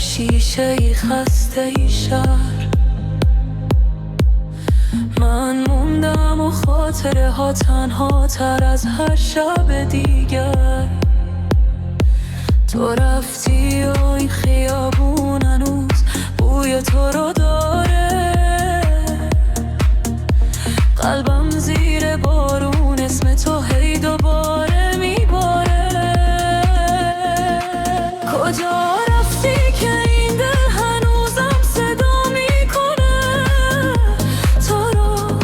شیشه ای خسته ای شهر، من موندم و خاطره ها تنها تر از هر شب دیگر. تو رفتی و این خیابون هنوز بوی تو رو داره، قلبم زیر بارون اسم تو هی دوباره میباره. کجا رفتی که این دل هنوزم صدا میکنه تو رو؟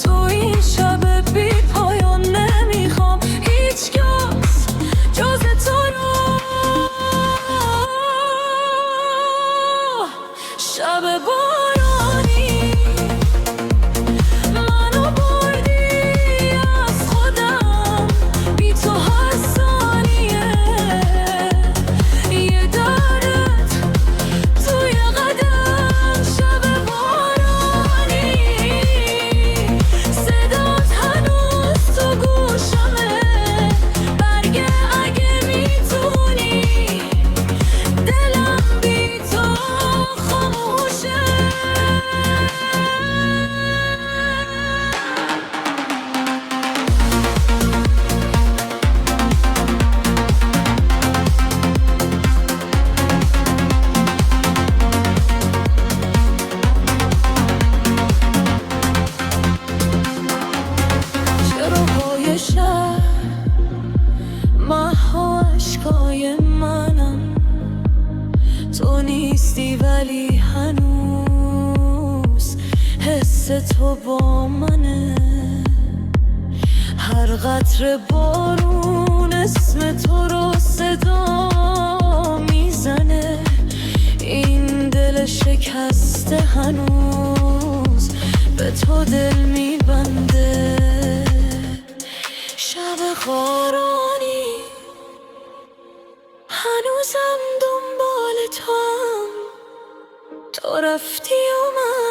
تو این شب بی پایان نمیخوام هیچ کس جز تو رو. شب بارانی منو بردی از خودم، بی تو هر ثانیه یه دردت توی قدم. شب بارانی صدات هنوز تو گوشمه، برگه اگه میتونی دلم بی تو خاموشه. چراهای شهر مه‌ها اشکای منم، تو نیستی ولی هنوز حس تو با منه. هر قطره بارون اسم تو رو صدا میزنه، این دل شکسته هنوز به تو دل میبنده. شب بارانی هنوزم دنبال تو هم، تو رفتی و من